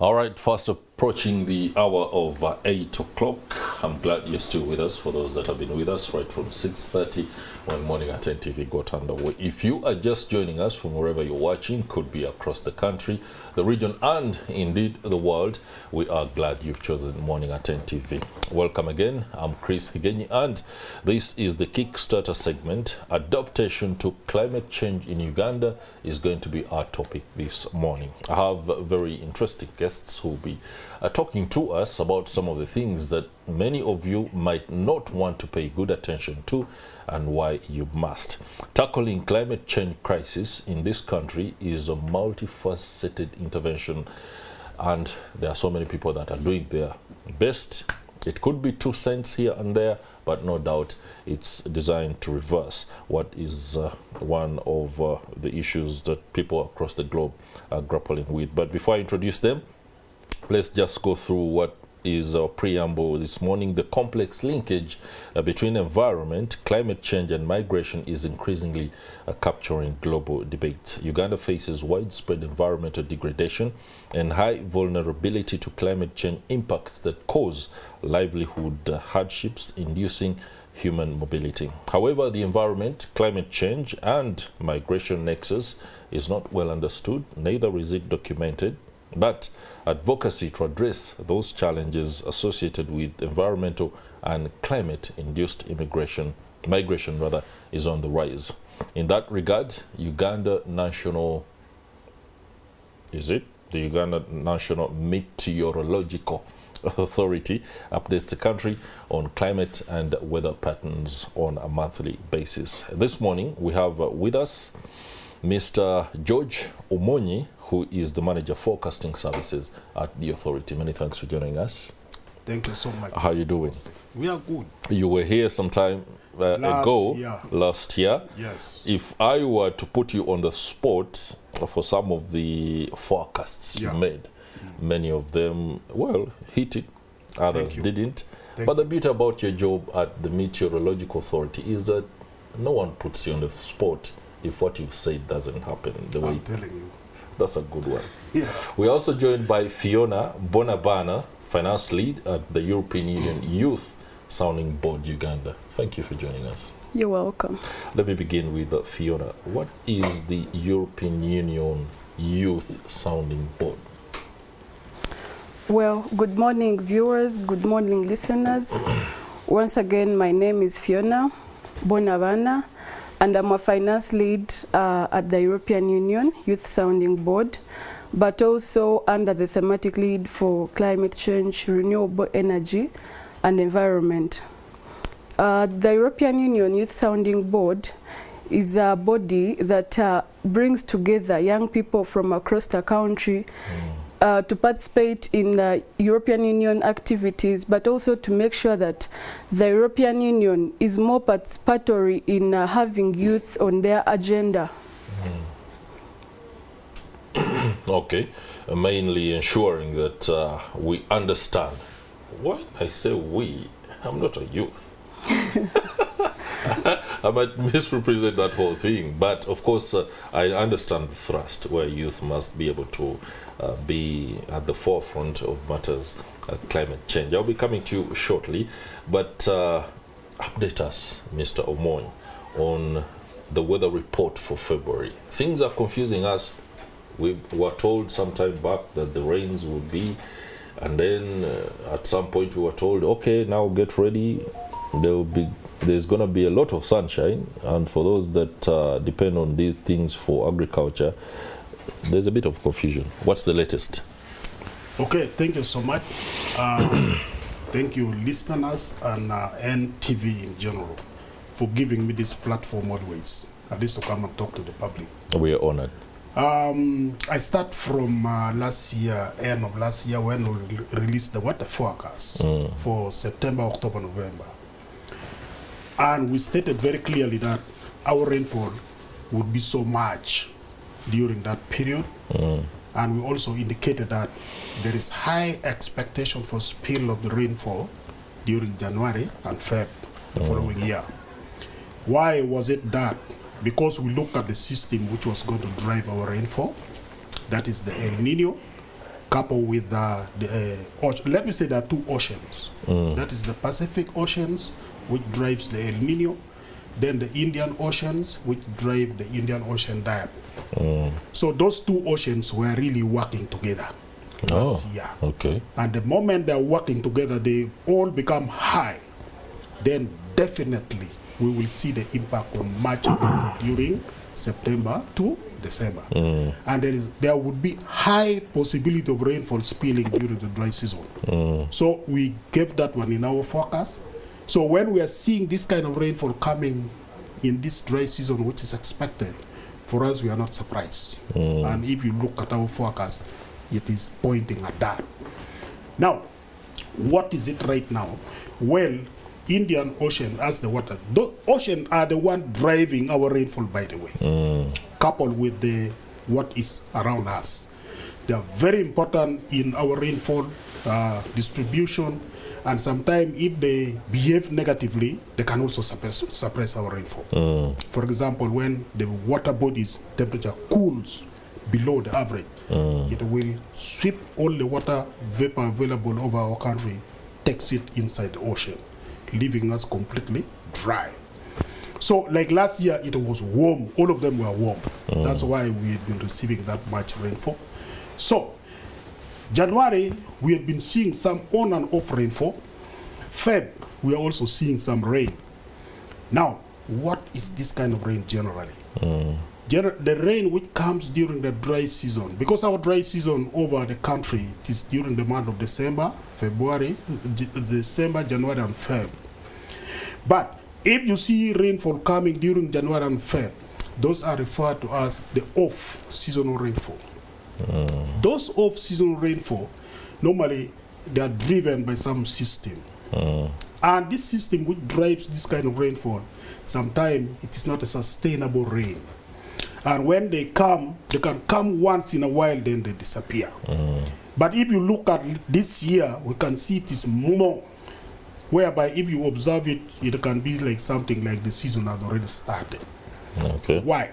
All right, fast approaching the hour of 8 o'clock. I'm glad you're still with us. For those that have been with us right from 6:30 when Morning at NTV got underway. If you are just joining us from wherever you're watching, could be across the country, the region, and indeed the world, we are glad you've chosen Morning at NTV. Welcome again. I'm Chris Higenyi, and this is the Kickstarter segment. Adaptation to climate change in Uganda is going to be our topic this morning. I have very interesting guests who will be talking to us about some of the things that many of you might not want to pay good attention to and why you must. Tackling climate change crisis in this country is a multifaceted intervention, and there are so many people that are doing their best. It could be 2 cents here and there, but no doubt it's designed to reverse what is one of the issues that people across the globe are grappling with. But before I introduce them, let's just go through what is our preamble this morning. The complex linkage between environment, climate change and migration is increasingly capturing global debate. Uganda faces widespread environmental degradation and high vulnerability to climate change impacts that cause livelihood hardships, inducing human mobility. However, the environment, climate change and migration nexus is not well understood, neither is it documented. But advocacy to address those challenges associated with environmental and climate-induced migration is on the rise. In that regard, the Uganda National Meteorological Authority updates the country on climate and weather patterns on a monthly basis. This morning, we have with us Mr. George Omonyi, who is the Manager Forecasting Services at the authority. Many thanks for joining us. Thank you so much. How are you doing? We are good. You were here some time last year. Yes. If I were to put you on the spot for some of the forecasts you made, many of them, well, hit it, others didn't. But the beauty about your job at the Meteorological Authority is that no one puts you on the spot if what you've said doesn't happen the way. I'm telling you. That's a good one. Yeah. We're also joined by Phiona Bonabana, Finance Lead at the European Union Youth Sounding Board Uganda. Thank you for joining us. You're welcome. Let me begin with Phiona. What is the European Union Youth Sounding Board? Well, good morning, viewers. Good morning, listeners. Once again, my name is Phiona Bonabana, and I'm a finance lead at the European Union Youth Sounding Board, but also under the thematic lead for climate change, renewable energy, and environment. The European Union Youth Sounding Board is a body that brings together young people from across the country to participate in the European Union activities, but also to make sure that the European Union is more participatory in having youth on their agenda. Okay, mainly ensuring that we understand. Why I say we? I'm not a youth. I might misrepresent that whole thing, but of course I understand the thrust where youth must be able to be at the forefront of matters climate change. I'll be coming to you shortly, but update us, Mr. Omonyi, on the weather report for February. Things are confusing us. We were told some time back that the rains would be, and then at some point we were told, okay, now get ready. There's going to be a lot of sunshine, and for those that depend on these things for agriculture, there's a bit of confusion. What's the latest? Okay, thank you so much. Thank you, listeners, and NTV in general, for giving me this platform always, at least to come and talk to the public. We are honored. I start from last year, end of last year, when we released the weather forecast for September, October, November. And we stated very clearly that our rainfall would be so much during that period. And we also indicated that there is high expectation for spill of the rainfall during January and Feb the following year. Why was it that? Because we looked at the system which was going to drive our rainfall, that is the El Nino, coupled with let me say there are two oceans. That is the Pacific Oceans, which drives the El Nino, then the Indian Oceans, which drive the Indian Ocean dipole. So those two oceans were really working together last year. Okay. And the moment they're working together, they all become high. Then definitely we will see the impact on March during September to December. And there would be high possibility of rainfall spilling during the dry season. So we gave that one in our forecast. So when we are seeing this kind of rainfall coming in this dry season, which is expected, for us, we are not surprised. And if you look at our forecast, it is pointing at that. Now, what is it right now? Well, Indian Ocean as the water. The ocean are the one driving our rainfall, by the way, coupled with what is around us. They are very important in our rainfall distribution, and sometimes if they behave negatively, they can also suppress our rainfall. For example, when the water body's temperature cools below the average, it will sweep all the water vapor available over our country, takes it inside the ocean, leaving us completely dry. So like last year, it was warm. All of them were warm. That's why we had been receiving that much rainfall. So January, we had been seeing some on and off rainfall. Feb, we are also seeing some rain. Now, what is this kind of rain generally? The rain which comes during the dry season, because our dry season over the country, it is during the month of December, January, and Feb. But if you see rainfall coming during January and Feb, those are referred to as the off-seasonal rainfall. Those off-seasonal rainfall, normally they are driven by some system. And this system which drives this kind of rainfall, sometimes it is not a sustainable rain. And when they can come once in a while, then they disappear. But if you look at this year, we can see it is more, whereby if you observe it, it can be like something like the season has already started. Okay. Why?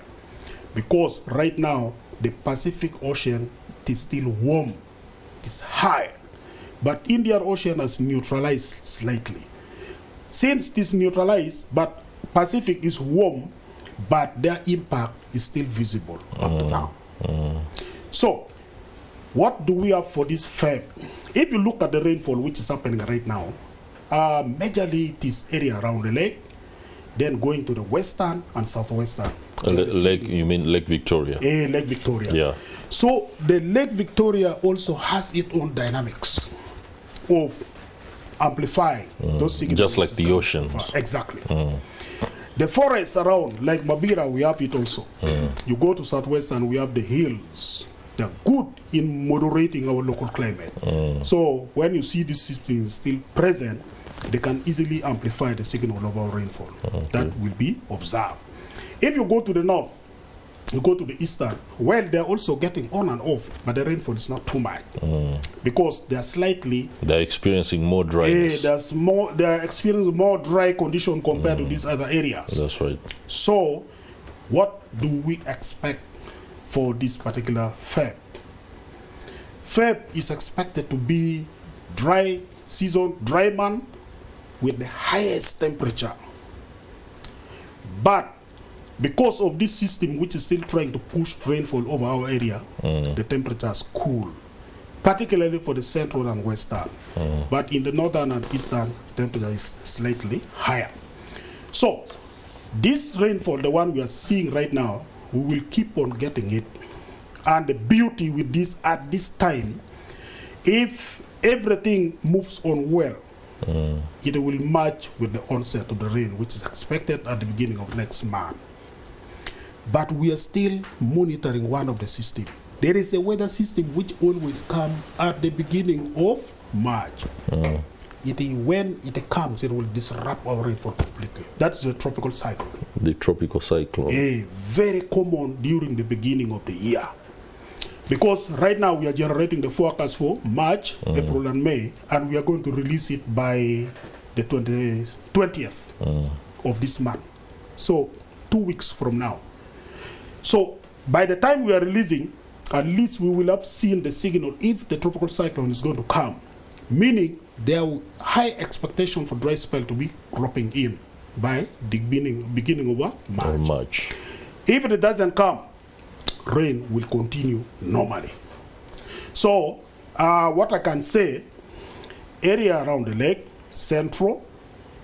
Because right now, the Pacific Ocean, it is still warm, it is high, but Indian Ocean has neutralized slightly. Since it is neutralized, but Pacific is warm, but their impact is still visible up to now. So, what do we have for this Feb? If you look at the rainfall which is happening right now, majorly it is area around the lake, then going to the western and southwestern. Lake, you mean Lake Victoria? Lake Victoria. Yeah. So the Lake Victoria also has its own dynamics of amplifying those signals. Just like the oceans. Exactly. The forests around, like Mabira, we have it also. You go to southwestern, we have the hills. They're good in moderating our local climate. So when you see this system is still present, they can easily amplify the signal of our rainfall. That will be observed. If you go to the north, you go to the eastern, well, they're also getting on and off, but the rainfall is not too much. Because they're experiencing more dryness. They're experiencing more dry condition compared to these other areas. That's right. So, what do we expect for this particular Feb? Feb is expected to be dry season, dry month with the highest temperature. But because of this system which is still trying to push rainfall over our area, the temperatures cool, particularly for the central and western. But in the northern and eastern, temperature is slightly higher. So this rainfall, the one we are seeing right now, we will keep on getting it. And the beauty with this at this time, if everything moves on well, it will match with the onset of the rain, which is expected at the beginning of next month. But we are still monitoring one of the systems. There is a weather system which always comes at the beginning of March. When it comes, it will disrupt our rainfall completely. That's the tropical cyclone. The tropical cyclone. Very common during the beginning of the year. Because right now we are generating the forecast for March, April and May, and we are going to release it by the 20th of this month. So 2 weeks from now. So by the time we are releasing, at least we will have seen the signal if the tropical cyclone is going to come, meaning there are high expectation for dry spell to be dropping in by the beginning of March. If it doesn't come, rain will continue normally. So what I can say, area around the lake, central,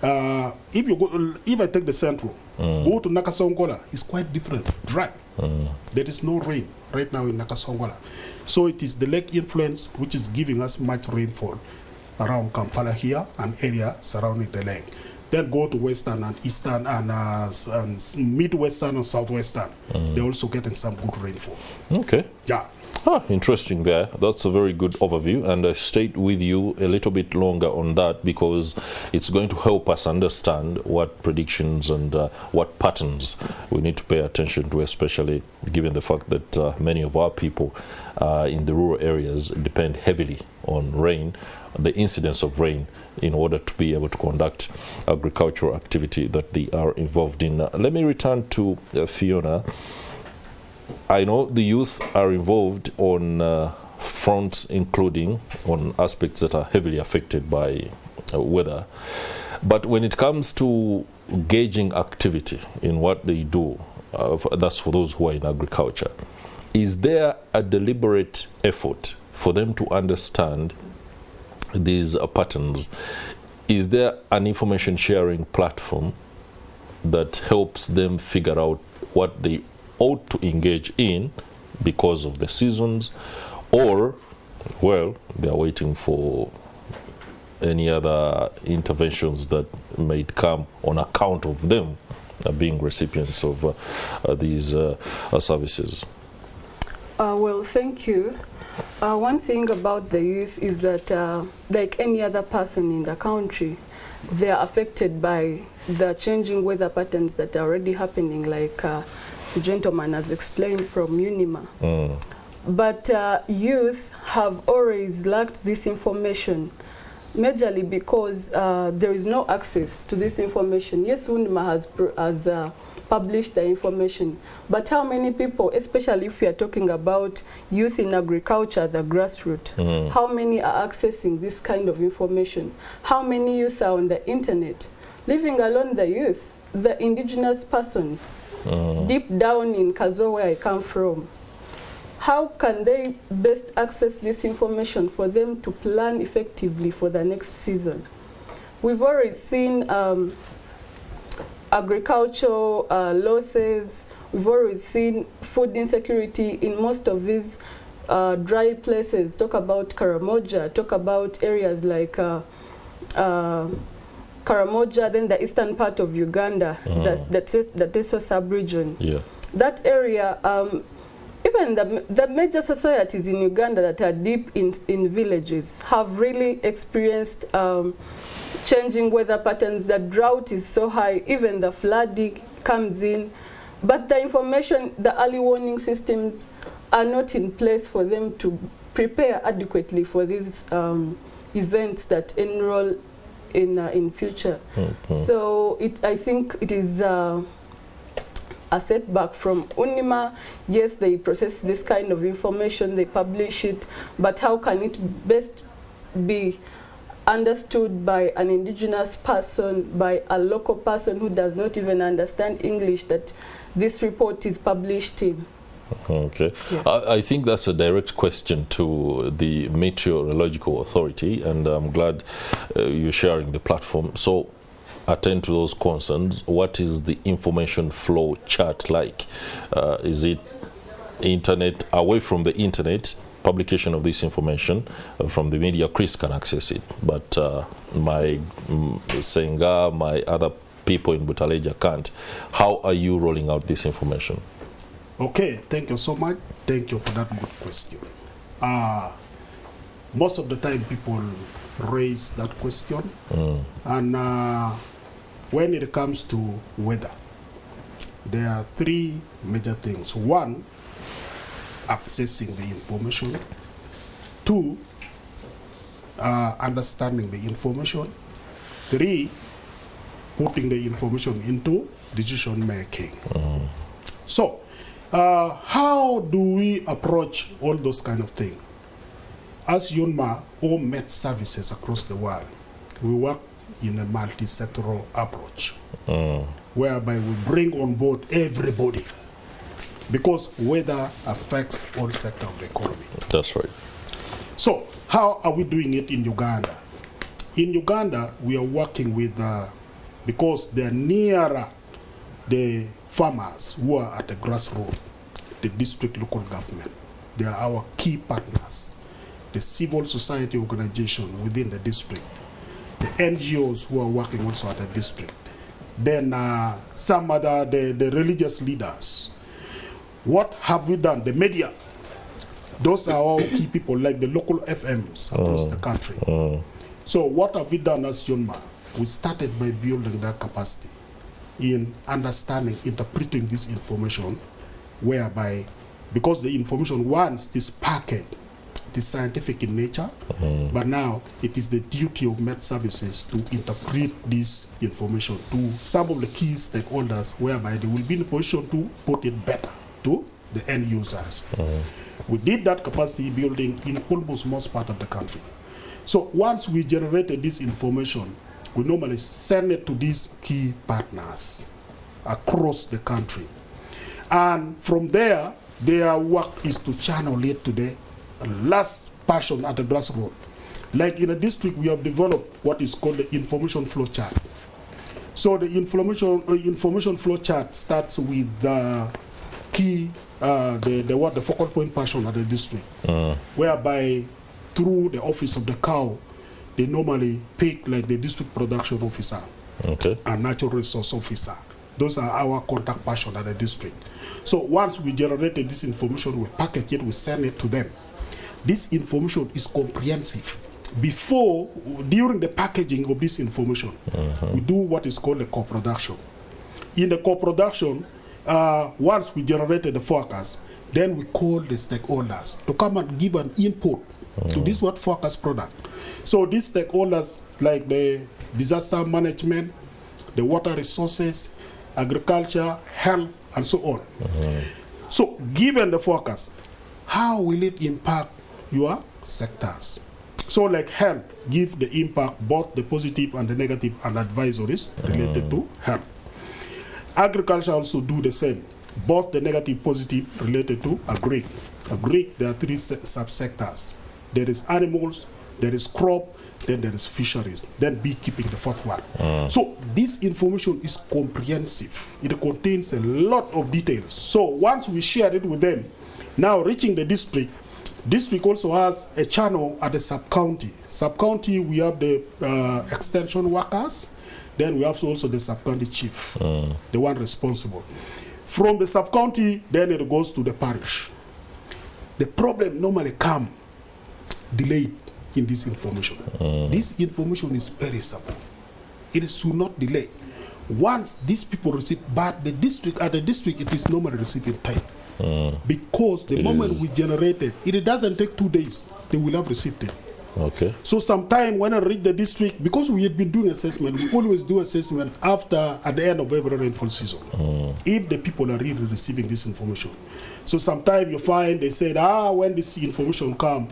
if I take the central, go to Nakasongola, it's quite different, dry. There is no rain right now in Nakasongola. So it is the lake influence which is giving us much rainfall around Kampala here and area surrounding the lake. Then go to western and eastern and midwestern and southwestern. They're also getting some good rainfall. Okay. Yeah. Interesting there. That's a very good overview, and I stayed with you a little bit longer on that because it's going to help us understand what predictions and what patterns we need to pay attention to, especially given the fact that many of our people in the rural areas depend heavily on rain, the incidence of rain, in order to be able to conduct agricultural activity that they are involved in. Let me return to Phiona. I know the youth are involved on fronts, including on aspects that are heavily affected by weather. But when it comes to gauging activity in what they do, that's for those who are in agriculture, is there a deliberate effort for them to understand these patterns? Is there an information sharing platform that helps them figure out what they ought to engage in because of the seasons, or, well, they are waiting for any other interventions that may come on account of them being recipients of these services? Well, thank you. One thing about the youth is that, like any other person in the country, they are affected by the changing weather patterns that are already happening, like the gentleman has explained from UNMA. But youth have always lacked this information, majorly because there is no access to this information. Yes, UNMA has published the information, but how many people, especially if we are talking about youth in agriculture, the grassroots, how many are accessing this kind of information? How many youth are on the internet? Leaving alone the youth, the indigenous person, deep down in Kazo, where I come from, how can they best access this information for them to plan effectively for the next season? We've already seen agricultural losses. We've already seen food insecurity in most of these dry places. Talk about Karamoja, talk about areas like Karamoja, then the eastern part of Uganda, the Teso sub-region. Yeah. That area, even the major societies in Uganda that are deep in villages have really experienced changing weather patterns. The drought is so high, even the flooding comes in. But the information, the early warning systems are not in place for them to prepare adequately for these events that enroll in future. So I think it is a setback from UNMA. Yes, they process this kind of information, they publish it, but how can it best be understood by an indigenous person, by a local person who does not even understand English, that this report is published in? Okay. Yeah. I think that's a direct question to the Meteorological Authority, and I'm glad you're sharing the platform. So attend to those concerns. What is the information flow chart like? Is it internet, away from the internet, publication of this information from the media? Chris can access it, but my Senga, my other people in Butaleja can't. How are you rolling out this information? Okay, thank you so much. Thank you for that good question. Most of the time people raise that question, and when it comes to weather, there are three major things. One, accessing the information. Two, understanding the information. Three, putting the information into decision making. So How do we approach all those kind of things? As UNMA, all Met services across the world, we work in a multi-sectoral approach, whereby we bring on board everybody, because weather affects all sectors of the economy. That's right. So how are we doing it in Uganda? In Uganda, we are working with, because they're nearer the farmers who are at the grassroots, the district local government. They are our key partners. The civil society organization within the district, the NGOs who are working also at the district, then some other, the religious leaders. What have we done? The media. Those are all key people, like the local FMs across the country. So what have we done as UNMA? We started by building that capacity in understanding, interpreting this information, whereby, because the information, once it is packaged, it is scientific in nature, but now it is the duty of Met services to interpret this information to some of the key stakeholders, whereby they will be in a position to put it better to the end users. We did that capacity building in almost most part of the country. So once we generated this information, we normally send it to these key partners across the country. And from there, their work is to channel it to the last person at the grassroots. Like in a district, we have developed what is called the information flow chart. So the information flow chart starts with the key, the focal point person at the district, whereby through the office of the cow, they normally pick like the district production officer, and natural resource officer. Those are our contact person at the district. So once we generated this information, we package it, we send it to them. This information is comprehensive. Before, during the packaging of this information, we do what is called the co-production. In the co-production, once we generated the forecast, then we call the stakeholders to come and give an input to this forecast product. So these stakeholders, like the disaster management, the water resources, agriculture, health, and so on. So given the forecast, how will it impact your sectors? So like health, give the impact, both the positive and the negative, and advisories related to health. Agriculture also do the same, both the negative, positive related to agri. Agri, there are three subsectors. There is animals, there is crop, then there is fisheries, then beekeeping, the fourth one. So this information is comprehensive. It contains a lot of details. So once we share it with them, now reaching the district, district also has a channel at the sub-county. Sub-county, we have the extension workers, then we have also the sub-county chief, the one responsible. From the sub-county, then it goes to the parish. The problem normally comes delayed in this information. This information is perishable. It should not delay. Once these people receive, but the district, at the district, it is normally received in time. Because the moment we generate it, it doesn't take 2 days, they will have received it. So sometime when I reach the district, because we had been doing assessment, we always do assessment at the end of every rainfall season, if the people are really receiving this information. So sometime you find they said, when this information come,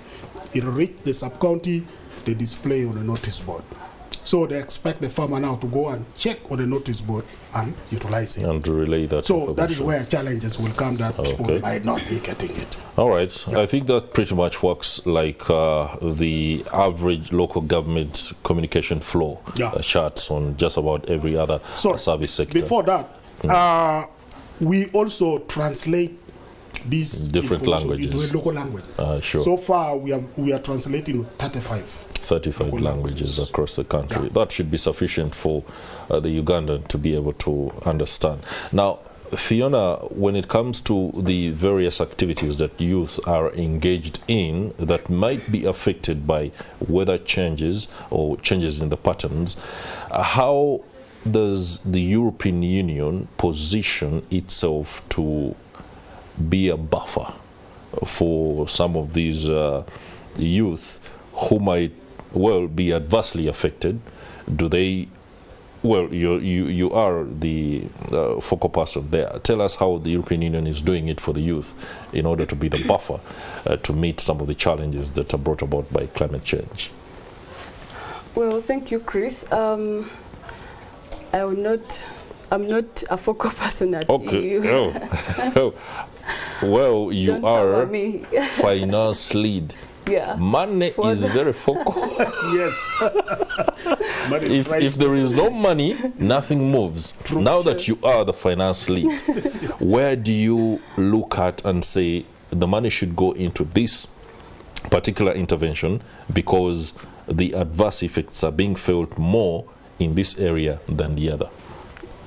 it reach the sub-county, they display on the notice board. So they expect the farmer now to go and check on the notice board and utilize it. And relay that. So that is where challenges will come, that people might not be getting it. All right. I think that pretty much works like the average local government communication flow charts on just about every other service sector. Before that, we also translate these different languages into local languages. So far, we are translating 35 languages across the country. That should be sufficient for the Ugandan to be able to understand. Now, Phiona, when it comes to the various activities that youth are engaged in that might be affected by weather changes or changes in the patterns, how does the European Union position itself to be a buffer for some of these youth who might be adversely affected? Do they well, you are the focal person there. Tell us how the European Union is doing it for the youth in order to be the buffer to meet some of the challenges that are brought about by climate change. Well, thank you, Chris. I'm not a focal person at EU. Oh. Well, you Don't are me. finance lead. Yeah. Money is very focal. Yes. If there is no money, nothing moves. True. Now that you are the finance lead, where do you look at and say the money should go into this particular intervention because the adverse effects are being felt more in this area than the other?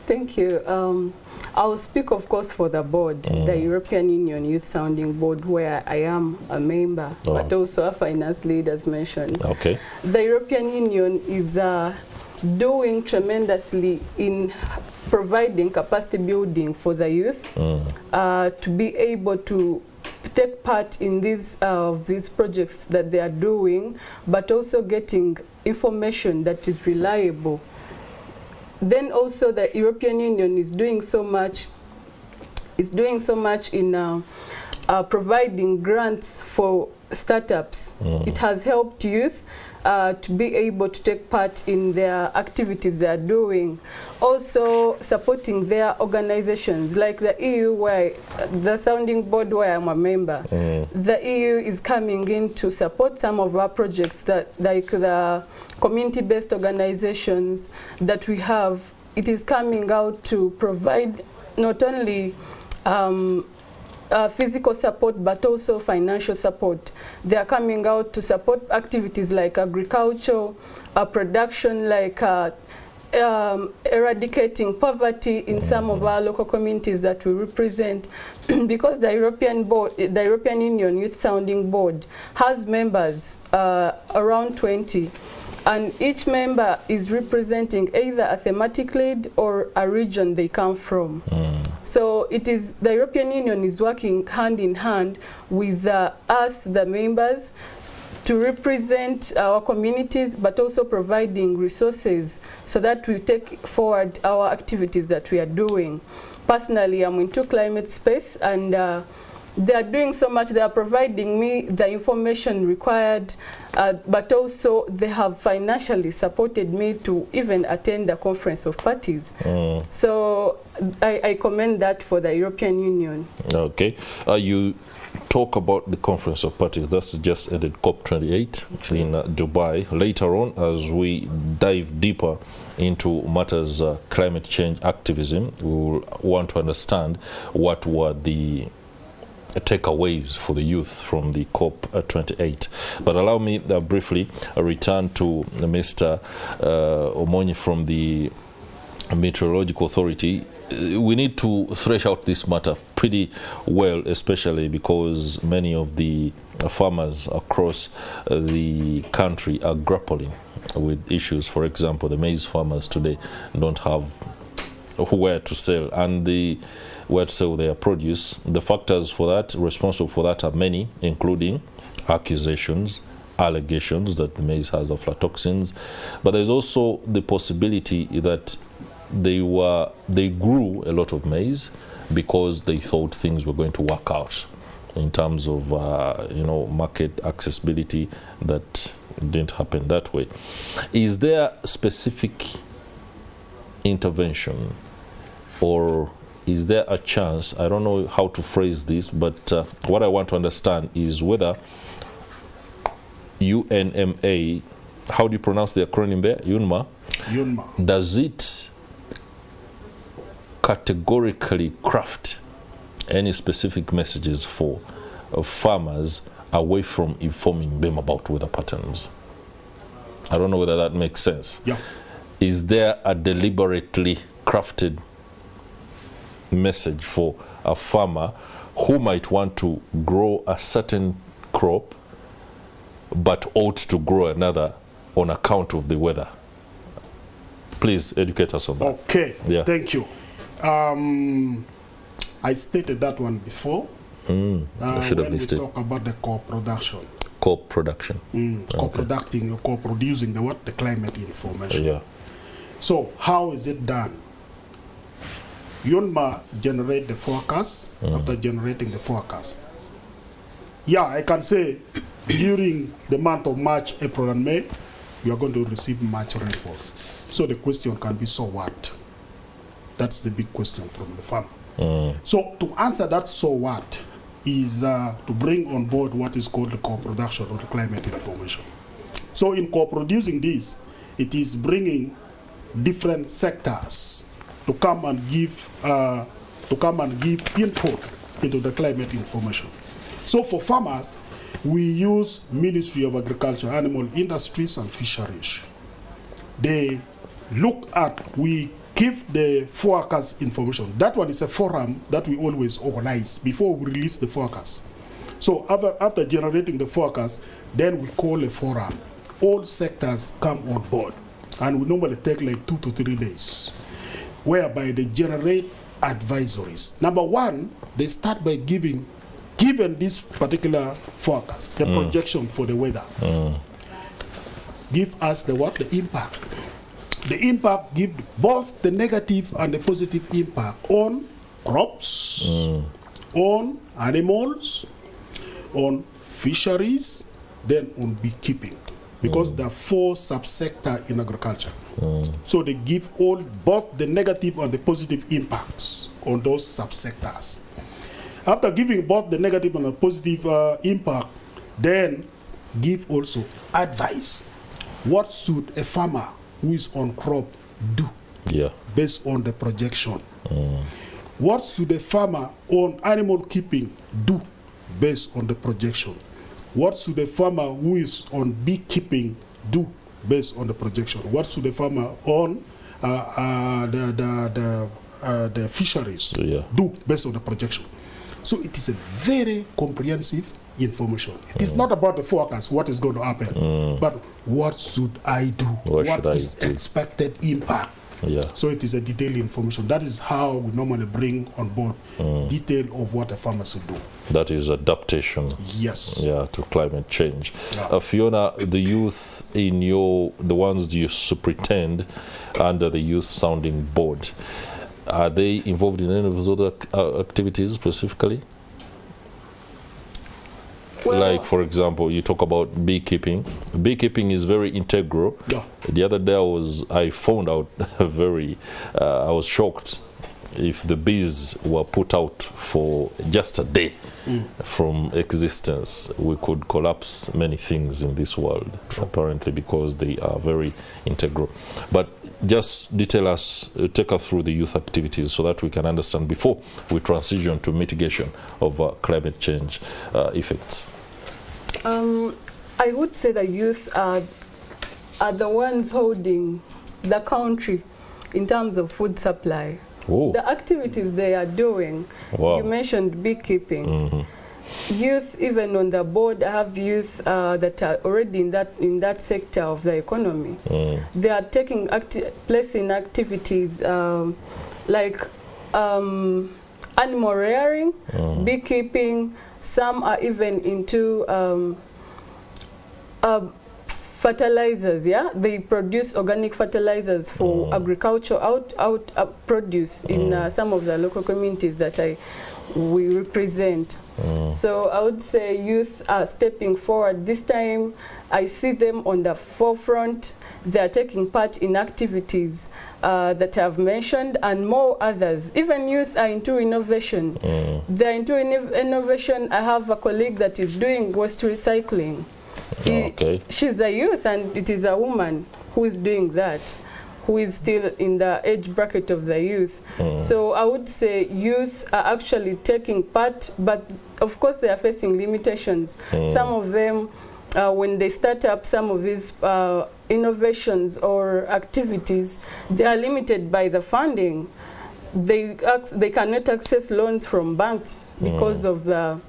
Thank you. I'll speak, of course, for the board, the European Union Youth Sounding Board, where I am a member, but also a finance lead, as mentioned. Okay. The European Union is doing tremendously in providing capacity building for the youth to be able to take part in these projects that they are doing, but also getting information that is reliable. Then also the European Union is doing so much in providing grants for startups. It has helped youth to be able to take part in their activities they are doing. Also supporting their organizations like the EU, where the sounding board where I'm a member. The EU is coming in to support some of our projects, that like the community-based organizations that we have. It is coming out to provide not only physical support, but also financial support. They are coming out to support activities like agriculture, production, like eradicating poverty in some of our local communities that we represent, because the European Union Youth Sounding Board has members around 20. And each member is representing either a thematic lead or a region they come from. So it is, the European Union is working hand in hand with us, the members, to represent our communities, but also providing resources so that we take forward our activities that we are doing. Personally, I'm into climate space, and they are doing so much. They are providing me the information required, but also they have financially supported me to even attend the Conference of Parties. So I commend that for the European Union. Okay. You talk about the Conference of Parties. That's just ended COP28 in Dubai. Later on, as we dive deeper into matters climate change activism, we will want to understand what were the takeaways for the youth from the COP28. But allow me briefly return to Mr. Omonyi from the Meteorological Authority. We need to thresh out this matter pretty well, especially because many of the farmers across the country are grappling with issues. For example, the maize farmers today don't have where to sell, and where to sell their produce. The factors for that, responsible for that, are many, including accusations, allegations that the maize has aflatoxins, but there's also the possibility that they grew a lot of maize because they thought things were going to work out in terms of market accessibility. That didn't happen that way. Is there specific intervention, or is there a chance, I don't know how to phrase this, but what I want to understand is whether UNMA, how do you pronounce the acronym there? UNMA. Does it categorically craft any specific messages for farmers away from informing them about weather patterns? I don't know whether that makes sense. Yeah. Is there a deliberately crafted message for a farmer who might want to grow a certain crop but ought to grow another on account of the weather? Please educate us on that. Okay, yeah. Thank you. I stated that one before. I should have listed. When we talk about the co-production. Co-production. Co-producing or co-producing the climate information. Yeah. So how is it done? UNMA generate the forecast. After generating the forecast, yeah, I can say during the month of March, April, and May, we are going to receive much rainfall. So the question can be, so what? That's the big question from the farmer. So to answer that, so what, is to bring on board what is called the co-production of the climate information. So in co-producing this, it is bringing different sectors to come and give input into the climate information. So for farmers, we use Ministry of Agriculture, Animal Industries and Fisheries. They look at, we give the forecast information. That one is a forum that we always organize before we release the forecast. So after generating the forecast, then we call a forum. All sectors come on board, and we normally take like 2 to 3 days, whereby they generate advisories. Number one, they start by given this particular forecast, the projection for the weather. Give us the what? The impact. The impact give both the negative and the positive impact on crops, on animals, on fisheries, then on beekeeping. Because there are 4 subsectors in agriculture. So they give both the negative and the positive impacts on those subsectors. After giving both the negative and the positive impact, then give also advice. What should a farmer who is on crop do based on the projection? What should a farmer on animal keeping do based on the projection? What should a farmer who is on beekeeping do based on the projection? What should a farmer on the fisheries do based on the projection? So it is a very comprehensive information. It is not about the forecast, what is going to happen, but what should I do? What is expected impact? So it is a detailed information. That is how we normally bring on board detail of what a farmer should do. That is adaptation. Yes. Yeah, to climate change. Fiona, the youth in the ones you superintend under the youth sounding board, are they involved in any of those other activities specifically? Well, like, for example, you talk about beekeeping. Beekeeping is very integral. The other day I found out I was shocked. If the bees were put out for just a day from existence, we could collapse many things in this world, apparently, because they are very integral. But just take us through the youth activities so that we can understand before we transition to mitigation of climate change effects. I would say the youth are the ones holding the country in terms of food supply. The activities they are doing, you mentioned beekeeping. Youth, even on the board, I have youth that are already in that sector of the economy. They are taking place in activities like animal rearing, beekeeping. Some are even into fertilizers. They produce organic fertilizers for agriculture produce in some of the local communities that we represent. So I would say youth are stepping forward. This time I see them on the forefront. They are taking part in activities that I've mentioned and more others. Even youth are into innovation. They're into innovation. I have a colleague that is doing waste recycling. She's a youth, and it is a woman who is doing that, who is still in the age bracket of the youth. So I would say youth are actually taking part, but of course they are facing limitations. Some of them, when they start up some of these innovations or activities, they are limited by the funding. They cannot access loans from banks because of the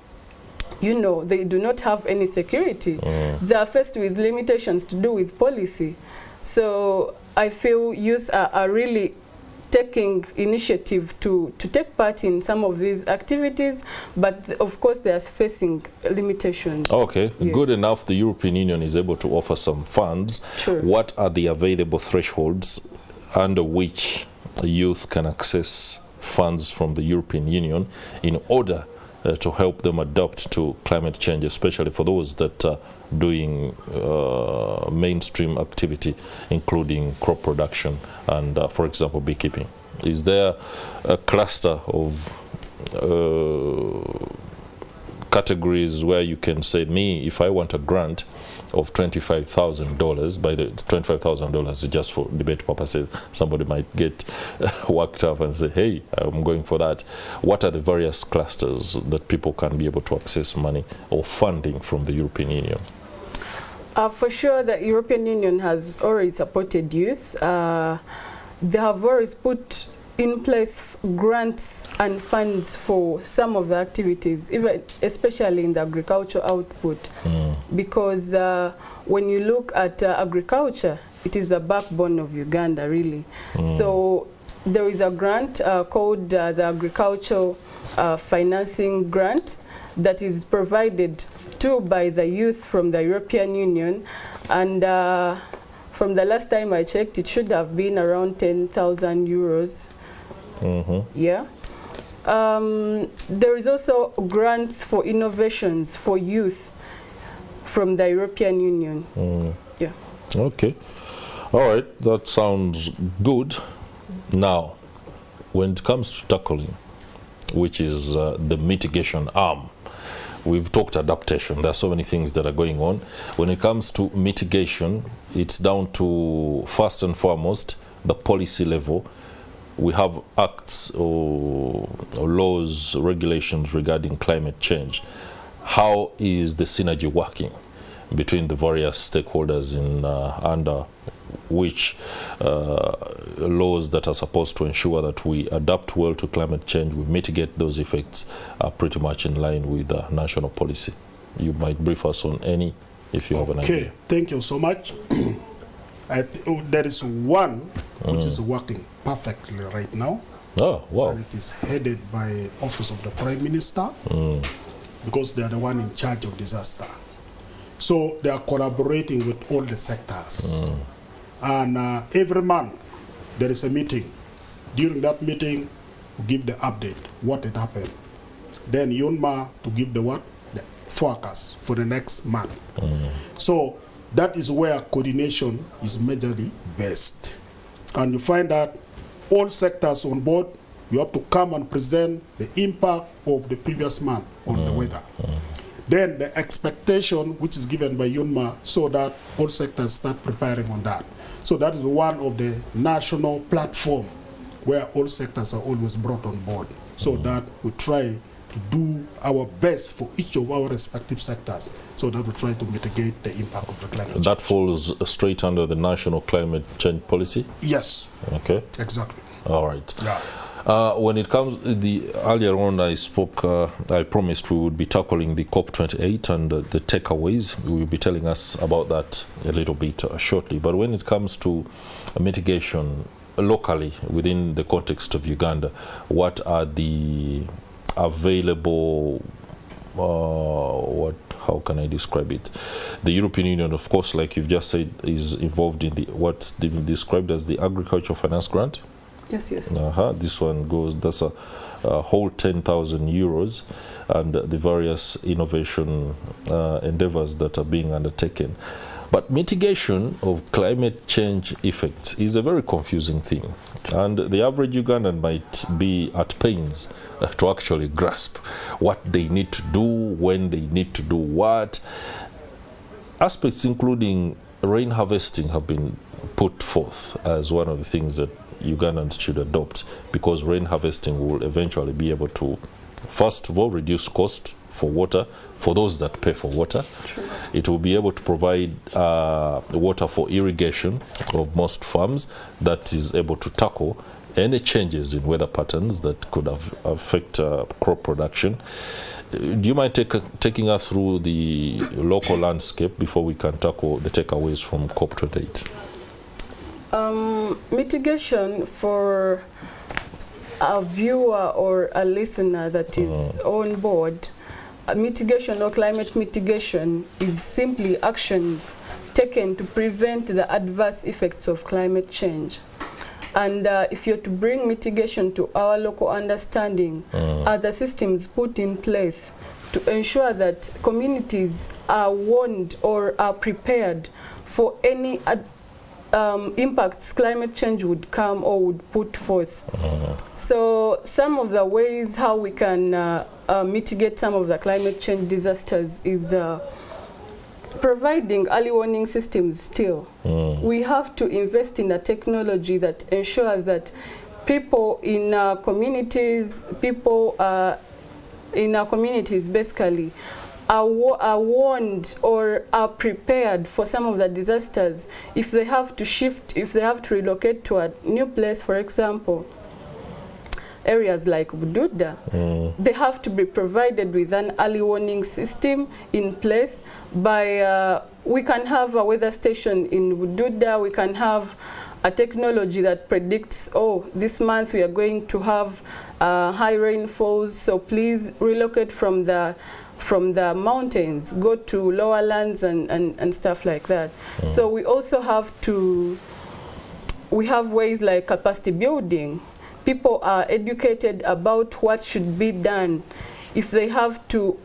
they do not have any security. They are faced with limitations to do with policy. So I feel youth are really taking initiative to take part in some of these activities, but of course they are facing limitations. Okay, good enough. The European Union is able to offer some funds. What are the available thresholds under which youth can access funds from the European Union in order to help them adapt to climate change, especially for those that are doing mainstream activity, including crop production and, for example, beekeeping? Is there a cluster of categories where you can say, me, if I want a grant of $25,000, by the $25,000 is just for debate purposes, somebody might get worked up and say, hey, I'm going for that. What are the various clusters that people can be able to access money or funding from the European Union? For sure, the European Union has already supported youth. They have always put in place grants and funds for some of the activities, even especially in the agricultural output, because when you look at agriculture, it is the backbone of Uganda, really. So there is a grant called the Agricultural Financing Grant that is provided by the youth from the European Union, and from the last time I checked, it should have been around 10,000 euros. Yeah. There is also grants for innovations for youth from the European Union. Yeah. Okay. All right. That sounds good. Now, when it comes to tackling, which is the mitigation arm, we've talked adaptation. There are so many things that are going on. When it comes to mitigation, it's down to, first and foremost, the policy level. We have acts or laws, regulations regarding climate change. How is the synergy working between the various stakeholders in under which laws that are supposed to ensure that we adapt well to climate change, we mitigate those effects, are pretty much in line with national policy? You might brief us on any, if you have an idea. Okay, thank you so much. There is one which is working perfectly right now. Oh, wow. And it is headed by Office of the Prime Minister, because they are the one in charge of disaster. So they are collaborating with all the sectors. And every month there is a meeting. During that meeting, we give the update, what had happened. Then UNMA to give the what? The forecast for the next month. So that is where coordination is majorly best. And you find that all sectors on board, you have to come and present the impact of the previous month on the weather. Then the expectation which is given by UNMA, so that all sectors start preparing on that. So that is one of the national platform where all sectors are always brought on board, so that we try to do our best for each of our respective sectors, so that we try to mitigate the impact of the climate change. That falls straight under the national climate change policy? Yes. Okay. Exactly. All right. Yeah. When it comes, earlier on I spoke, I promised we would be tackling the COP28 and the takeaways. We will be telling us about that a little bit shortly. But when it comes to mitigation locally within the context of Uganda, what are the available, how can I describe it? The European Union, of course, like you've just said, is involved in what's described as the Agricultural Finance Grant. Yes, yes. This one goes, that's a whole 10,000 euros, and the various innovation endeavors that are being undertaken. But mitigation of climate change effects is a very confusing thing, and the average Ugandan might be at pains to actually grasp what they need to do, when they need to do what. Aspects including rain harvesting have been put forth as one of the things that Ugandans should adopt, because rain harvesting will eventually be able to, first of all, reduce cost for water for those that pay for water. True. It will be able to provide water for irrigation of most farms, that is able to tackle any changes in weather patterns that could affect crop production. Do you mind taking us through the local landscape before we can tackle the takeaways from COP28? Mitigation, for a viewer or a listener that is on board, mitigation or climate mitigation is simply actions taken to prevent the adverse effects of climate change. And if you're to bring mitigation to our local understanding, are the systems put in place to ensure that communities are warned or are prepared for any impacts climate change would come or would put forth. So some of the ways how we can mitigate some of the climate change disasters is providing early warning systems still. We have to invest in a technology that ensures that people in our communities, basically, are warned or are prepared for some of the disasters. If they have to shift, if they have to relocate to a new place, for example, areas like Bududa, they have to be provided with an early warning system in place. By we can have a weather station in Bududa, we can have a technology that predicts, oh, this month we are going to have high rainfalls, so please relocate from the mountains, go to lower lands and stuff like that. So we also have we have ways like capacity building. People are educated about what should be done if they have to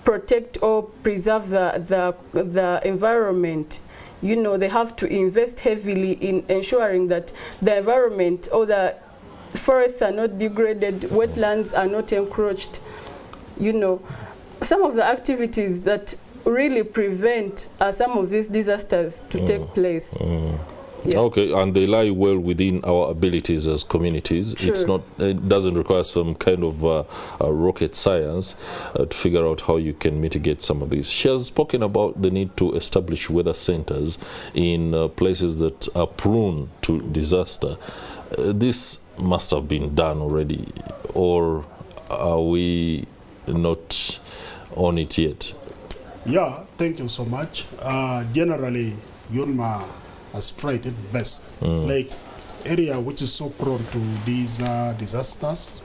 protect or preserve the environment. You know, they have to invest heavily in ensuring that the environment or the forests are not degraded, wetlands are not encroached. You know, some of the activities that really prevent some of these disasters to take place. Yeah. Okay, and they lie well within our abilities as communities. Sure. It's not. It doesn't require some kind of rocket science to figure out how you can mitigate some of these. She has spoken about the need to establish weather centers in places that are prone to disaster. This must have been done already, or are we not on it yet? Yeah, thank you so much. Generally, UNMA has tried it best. Like area which is so prone to these disasters,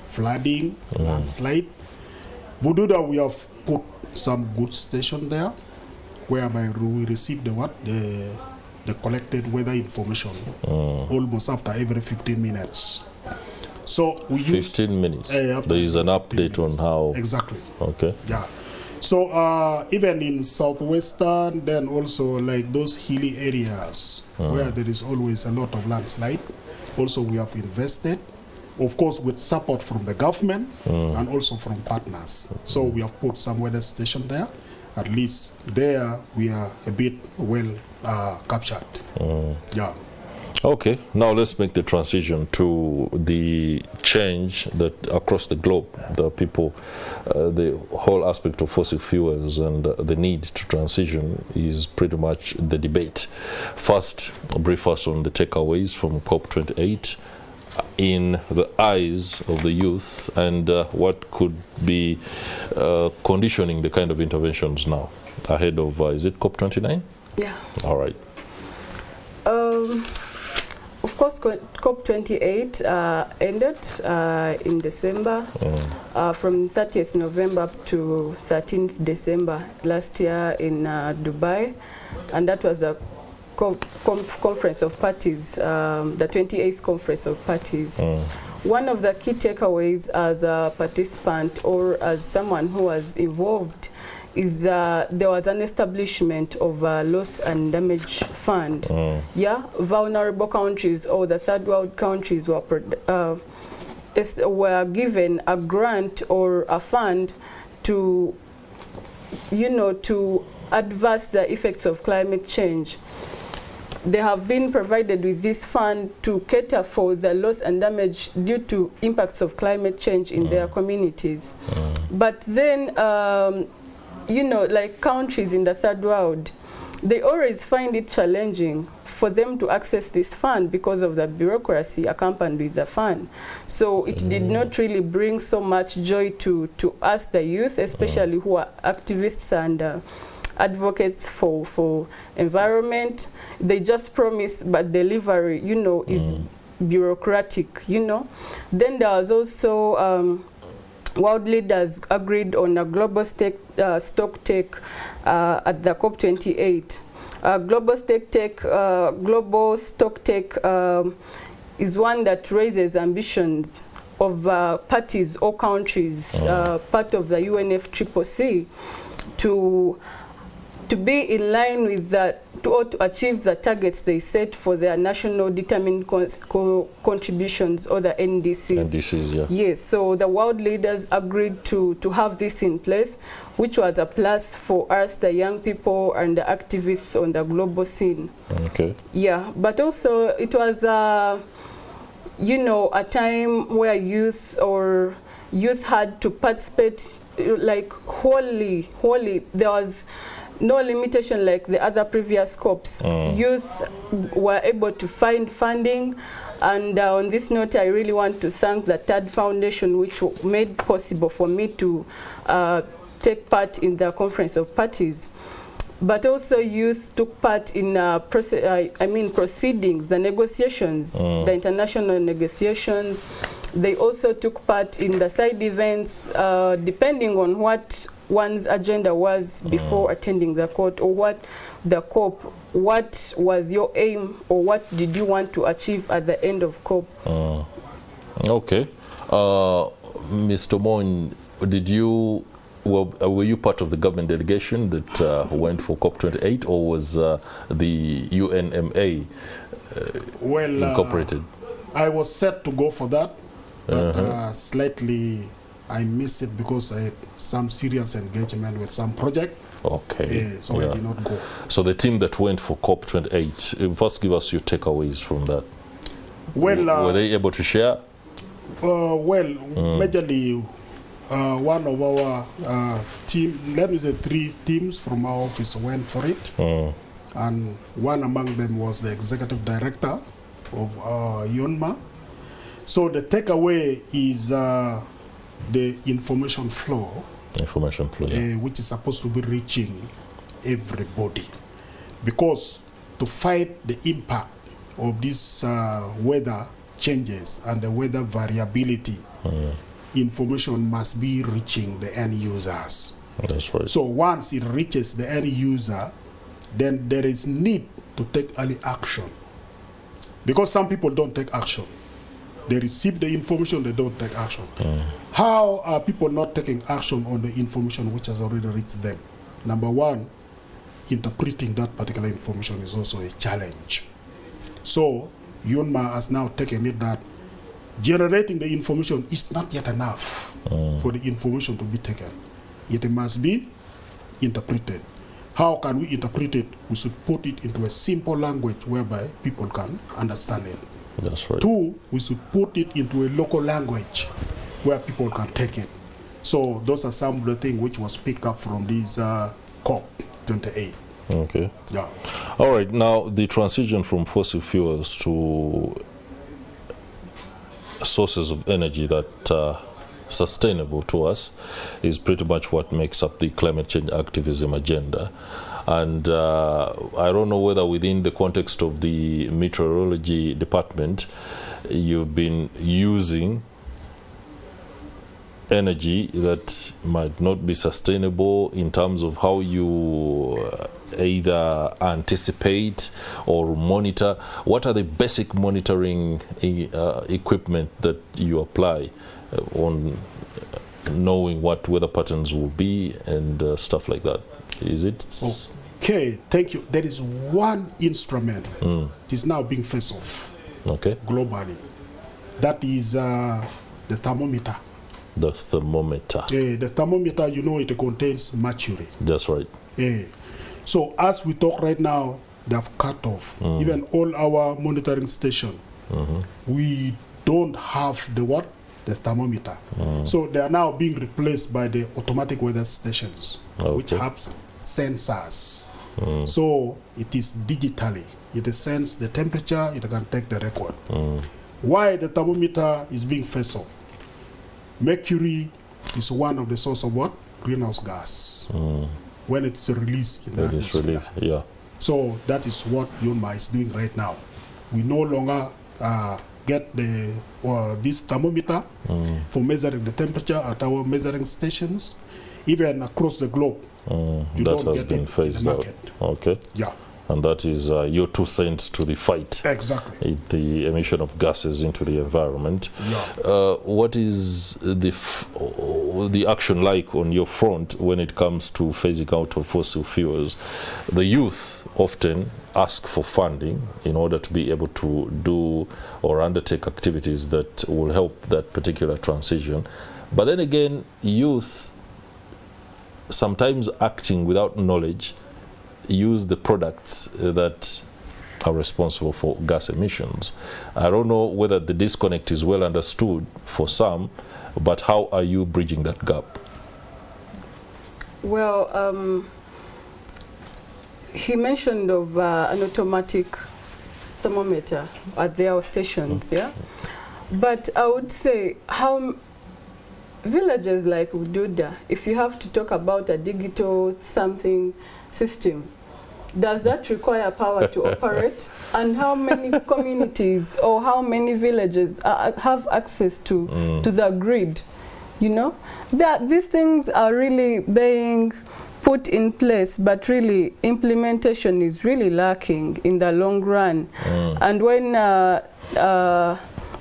flooding, landslide. Bududa, we have put some good station there, whereby we receive the collected weather information almost after every 15 minutes. So we 15 minutes. There is an update on how. Exactly. Okay. Yeah. So even in southwestern, then also like those hilly areas where there is always a lot of landslide, also we have invested, of course with support from the government and also from partners. So we have put some weather station there. At least there we are a bit well captured. Yeah. Okay, now let's make the transition to the change that across the globe, the people, the whole aspect of fossil fuels and the need to transition is pretty much the debate. First, brief us on the takeaways from COP28 in the eyes of the youth and what could be conditioning the kind of interventions now ahead of, is it COP29? Yeah. All right. Of course, COP28 ended in December, from 30th November up to 13th December last year in Dubai, and that was the Conference of Parties, the 28th Conference of Parties. One of the key takeaways as a participant or as someone who was involved is there was an establishment of a loss and damage fund. Yeah, vulnerable countries or the third world countries were given a grant or a fund to, you know, to adverse the effects of climate change. They have been provided with this fund to cater for the loss and damage due to impacts of climate change in their communities. But then, you know, like countries in the third world, they always find it challenging for them to access this fund because of the bureaucracy accompanied with the fund. So it did not really bring so much joy to us, the youth, especially who are activists and advocates for environment. They just promise, but delivery, you know, is bureaucratic, you know. Then there was also world leaders agreed on a global stock take at the COP28. Global stock take is one that raises ambitions of parties or countries, part of the UNFCCC, to be in line with that, to achieve the targets they set for their national determined contributions, or the NDCs. NDCs, yeah. Yes, so the world leaders agreed to have this in place, which was a plus for us, the young people and the activists on the global scene. Okay. Yeah, but also it was, you know, a time where youth had to participate like wholly. There was no limitation like the other previous COPs. Youth were able to find funding, and on this note, I really want to thank the TAD Foundation, which made possible for me to take part in the Conference of Parties. But also youth took part in proceedings, the negotiations, the international negotiations. They also took part in the side events, depending on what one's agenda was before attending the court, or what the COP, what was your aim, or what did you want to achieve at the end of COP. Okay. Mr. Omonyi, were you part of the government delegation that went for COP28, or was the UNMA incorporated? I was set to go for that, but slightly I missed it because I had some serious engagement with some project. Okay. So I did not go. So the team that went for COP28, first give us your takeaways from that. Well, were they able to share? Majorly, one of our team, let me say 3 teams from our office went for it. And one among them was the executive director of UNMA. So the takeaway is the information flow. Information flow, yeah. Which is supposed to be reaching everybody. Because to fight the impact of this weather changes and the weather variability, information must be reaching the end users. That's right. So once it reaches the end user, then there is need to take early action. Because some people don't take action. They receive the information, they don't take action. How are people not taking action on the information which has already reached them? Number one, interpreting that particular information is also a challenge. So UNMA has now taken it that generating the information is not yet enough for the information to be taken. It must be interpreted. How can we interpret it? We should put it into a simple language whereby people can understand it. That's right. 2, we should put it into a local language where people can take it. So those are some of the things which was picked up from this COP28. Okay. Yeah. All right. Now, the transition from fossil fuels to sources of energy that are sustainable to us is pretty much what makes up the climate change activism agenda. And I don't know whether within the context of the meteorology department, you've been using energy that might not be sustainable in terms of how you either anticipate or monitor. What are the basic monitoring equipment that you apply on knowing what weather patterns will be and stuff like that? Is it? Okay, thank you. There is one instrument that is now being faced off globally. That is the thermometer. The thermometer. The thermometer, you know, it contains mercury. That's right. So as we talk right now, they have cut off even all our monitoring station. We don't have the thermometer. So they are now being replaced by the automatic weather stations, which have sensors. So it is digitally. It sends the temperature, it can take the record. Why the thermometer is being faced off? Mercury is one of the source of what? Greenhouse gas. When it's released in the atmosphere. So that is what UNMA is doing right now. We no longer get this thermometer for measuring the temperature at our measuring stations, even across the globe. You that don't has get been it phased in the out. market. Okay. Yeah. And that is your 2 cents to the fight. Exactly. The emission of gases into the environment. Yeah. What is the action like on your front when it comes to phasing out of fossil fuels? The youth often ask for funding in order to be able to do or undertake activities that will help that particular transition. But then again, youth, sometimes acting without knowledge, use the products that are responsible for gas emissions. I don't know whether the disconnect is well understood for some, but how are you bridging that gap? Well, he mentioned of an automatic thermometer at their stations, yeah? But I would say how villages like Ududa, if you have to talk about a digital something system, does that require power to operate? And how many communities or how many villages have access to the grid? You know, these things are really being put in place, but really implementation is really lacking in the long run. And when the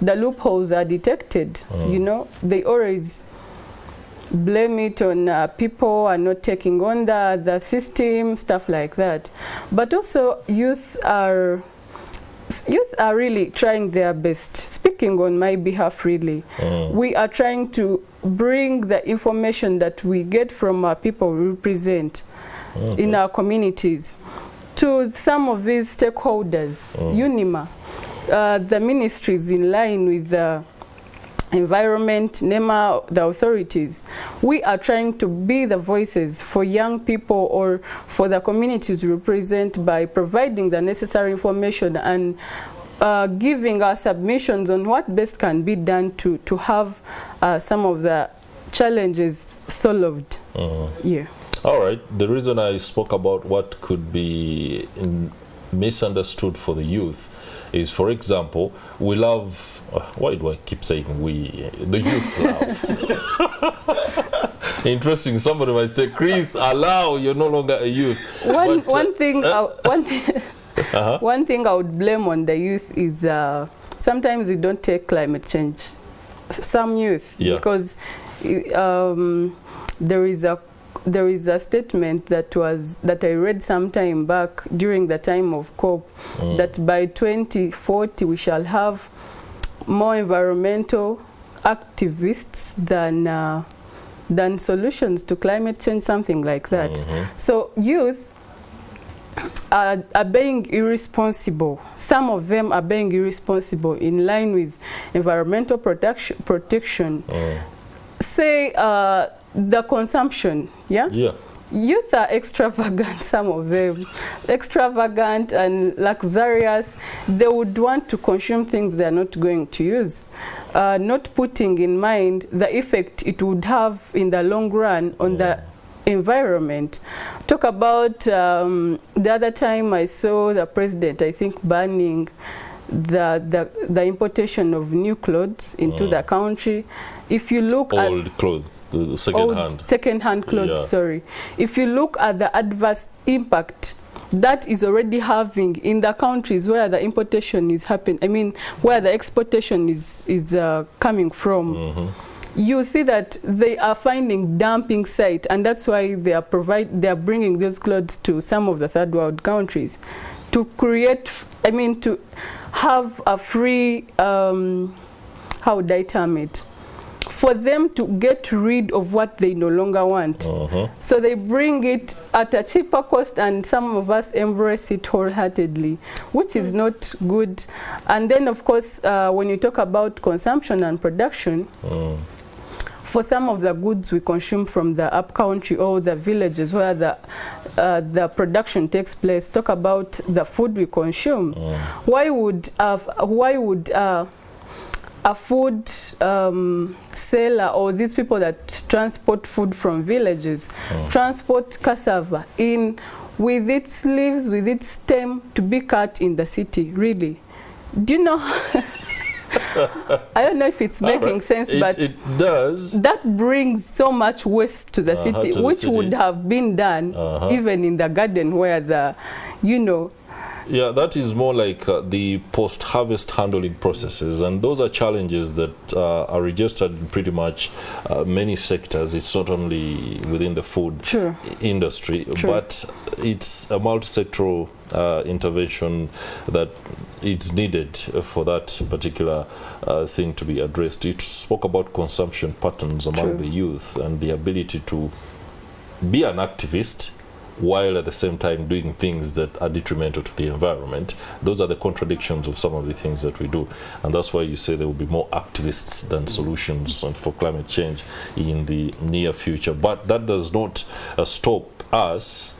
loopholes are detected, you know, they always blame it on people are not taking on the system, stuff like that. But also youth are really trying their best. Speaking on my behalf, really, we are trying to bring the information that we get from our people we represent in our communities to some of these stakeholders, UNMA, the ministries in line with the environment, NEMA, the authorities. We are trying to be the voices for young people or for the communities we represent by providing the necessary information and giving our submissions on what best can be done to have some of the challenges solved. Yeah. All right. The reason I spoke about what could be misunderstood for the youth is, for example, we love, why do I keep saying we? The youth love. Interesting, somebody might say, Chris, allow, you're no longer a youth. One thing I would blame on the youth is sometimes we don't take climate change. Some youth, because there is a statement that I read some time back during the time of COP, that by 2040 we shall have more environmental activists than solutions to climate change, something like that. So youth are being irresponsible. Some of them are being irresponsible in line with environmental protection. Say the consumption, youth are extravagant, some of them. Extravagant and luxurious. They would want to consume things they are not going to use, not putting in mind the effect it would have in the long run on the environment. Talk about the other time I saw the president, I think, banning the importation of new clothes into the country. If you look at old clothes, the second-hand clothes, sorry. If you look at the adverse impact that is already having in the countries where the importation is happening, I mean, where the exportation is coming from, you see that they are finding dumping site, and that's why they are bringing those clothes to some of the third world countries to create, I mean, to have a free, how would I term it, for them to get rid of what they no longer want. So they bring it at a cheaper cost, and some of us embrace it wholeheartedly, which is not good. And then, of course, when you talk about consumption and production, for some of the goods we consume from the upcountry or the villages where the production takes place, talk about the food we consume. Why would a food seller or these people that transport food from villages transport cassava in with its leaves, with its stem, to be cut in the city? Really? Do you know I don't know if it's making sense, but it does. That brings so much waste to the city, to the which city. would have been done even in the garden where the, you know. Yeah, that is more like the post-harvest handling processes, and those are challenges that are registered in pretty much many sectors. It's not only within the food industry, but it's a multi-sectoral intervention that it's needed for that particular thing to be addressed. You spoke about consumption patterns among the youth and the ability to be an activist while at the same time doing things that are detrimental to the environment. Those are the contradictions of some of the things that we do, and that's why you say there will be more activists than solutions for climate change in the near future. But that does not stop us,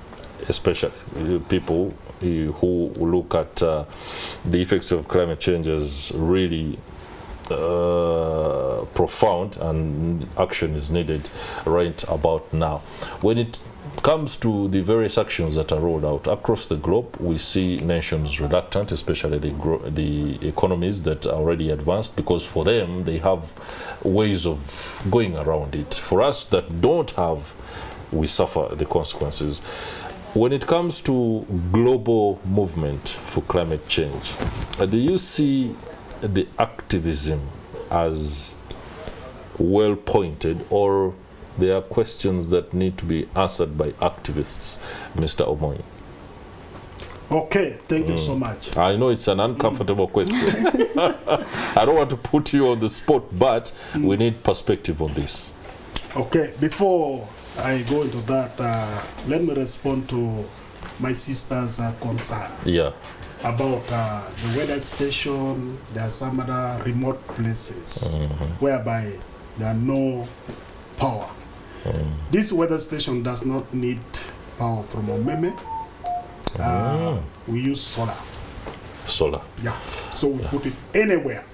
especially people who look at the effects of climate change as really profound, and action is needed right about now. When it comes to the various actions that are rolled out across the globe, we see nations reluctant, especially the economies that are already advanced, because for them they have ways of going around it. For us that don't have, we suffer the consequences. When it comes to global movement for climate change, do you see the activism as well pointed, or there are questions that need to be answered by activists, Mr. Omonyi? Okay, thank you so much. I know it's an uncomfortable question. I don't want to put you on the spot, but we need perspective on this. Okay, before I go into that, let me respond to my sister's concern. Yeah. About the weather station. There are some other remote places whereby there are no power. This weather station does not need power from UNMA. We use solar. Solar. Yeah. So we put it anywhere.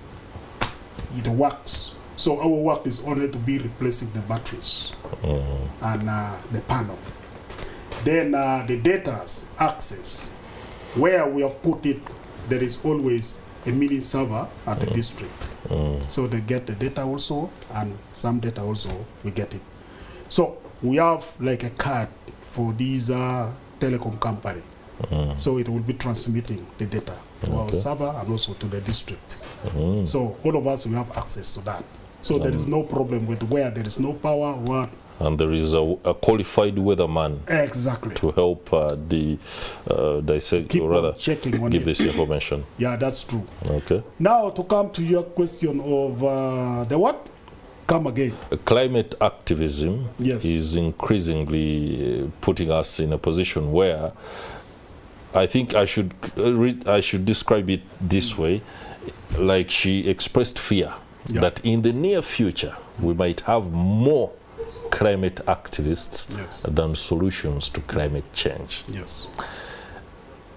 It works. So our work is only to be replacing the batteries and the panel. Then the data's access, where we have put it, there is always a mini server at the district. So they get the data also, and some data also we get it. So we have like a card for these telecom company. So it will be transmitting the data to our server and also to the district. So all of us, we have access to that. So there is no problem with where there is no power, what. And there is a qualified weatherman to help dissect, or rather give this information. Yeah, that's true. Okay. Now to come to your question of the what? Come again. Climate activism is increasingly putting us in a position where I think I should describe it this way, like she expressed fear that in the near future we might have more climate activists than solutions to climate change. Yes.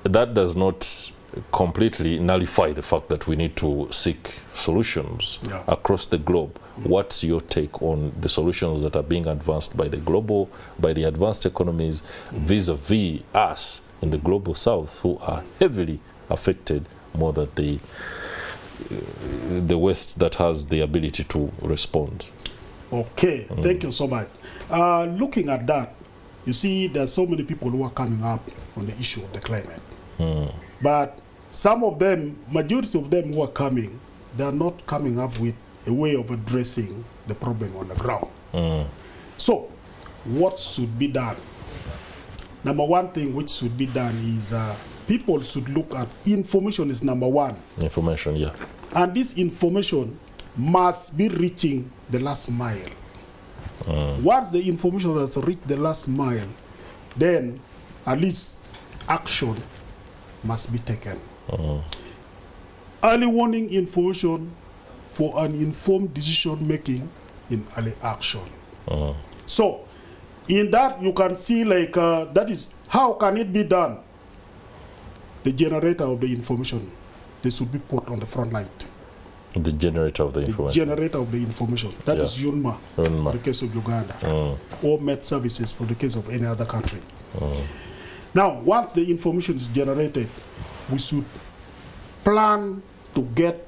That does not completely nullify the fact that we need to seek solutions across the globe. What's your take on the solutions that are being advanced by the advanced economies vis-a-vis us in the global south, who are heavily affected more than the West that has the ability to respond? Okay, thank you so much. Looking at that, you see there's so many people who are coming up on the issue of the climate. But some of them, majority of them who are coming, they are not coming up with a way of addressing the problem on the ground. So what should be done? Number one thing which should be done is people should look at information is number one. Information, yeah. And this information must be reaching the last mile. Once the information has reached the last mile, then at least action must be taken. Early warning information for an informed decision making in early action. So in that you can see like that is how can it be done? The generator of the information, they should be put on the front line. The generator of the information. Generator of the information. That is UNMA for the case of Uganda, or Met Services for the case of any other country. Now, once the information is generated, we should plan to get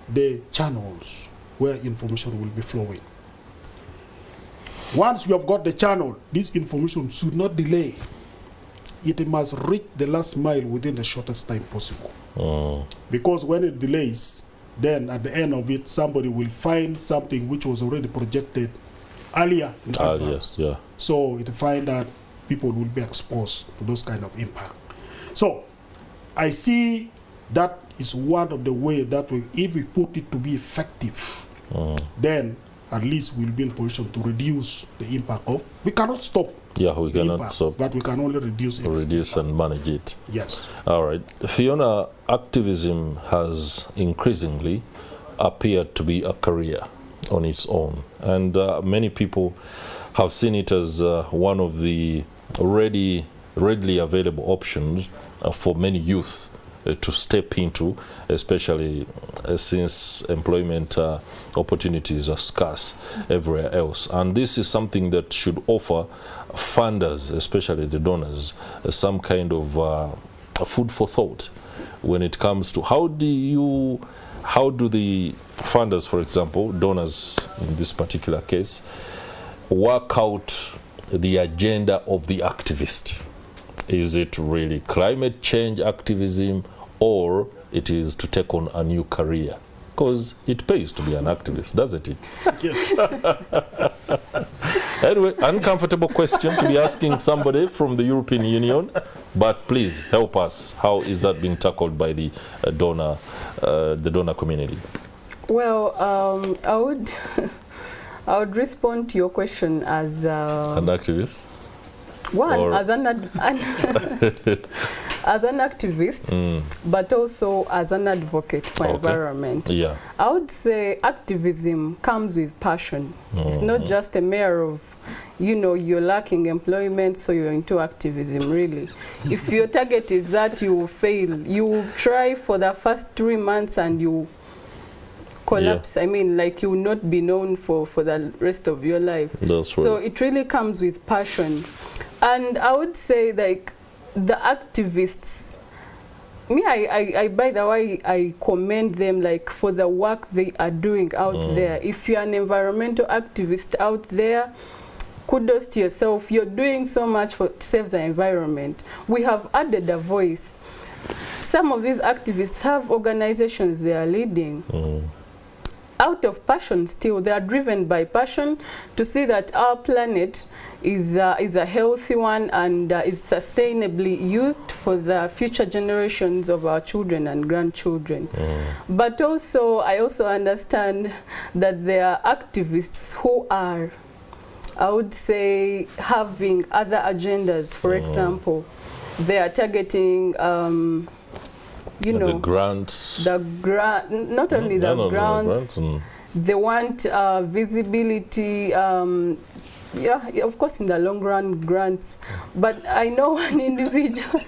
the channels where information will be flowing. Once you have got the channel, this information should not delay. It must reach the last mile within the shortest time possible. Because when it delays, then at the end of it, somebody will find something which was already projected earlier in advance. Yes, yeah. So it find that people will be exposed to those kind of impact. So I see that is one of the ways that if we put it to be effective, then at least we'll be in position to reduce the impact of. We cannot stop. Yeah, we cannot impact, stop. but we can only reduce it. Reduce and manage it. Yes. All right. Phiona, activism has increasingly appeared to be a career on its own. And many people have seen it as one of the readily available options for many youth to step into, especially since employment opportunities are scarce everywhere else. And this is something that should offer funders, especially the donors, some kind of food for thought when it comes to how do the funders, for example, donors in this particular case, work out the agenda of the activist? Is it really climate change activism, or it is to take on a new career? Because it pays to be an activist, doesn't it? Yes. Anyway, uncomfortable question to be asking somebody from the European Union, but please help us. How is that being tackled by the donor community? Well, I would respond to your question as an activist. One, as an as an activist, but also as an advocate for environment. Yeah. I would say activism comes with passion. It's not just a matter of, you're lacking employment, so you're into activism, really. If your target is that you will fail, you will try for the first 3 months and you collapse. Yeah. I mean, like, you will not be known for the rest of your life. That's right. So it really comes with passion. And I would say, like, the activists, by the way, I commend them, like, for the work they are doing out there. If you're an environmental activist out there, kudos to yourself. You're doing so much to save the environment. We have added a voice. Some of these activists have organizations they are leading. Out of passion still. They are driven by passion to see that our planet is a healthy one and is sustainably used for the future generations of our children and grandchildren. But also, I also understand that there are activists who are, I would say, having other agendas. For example, they are targeting the grants. Not only the grants, they want visibility, yeah, of course, in the long run, grants. But I know an individual.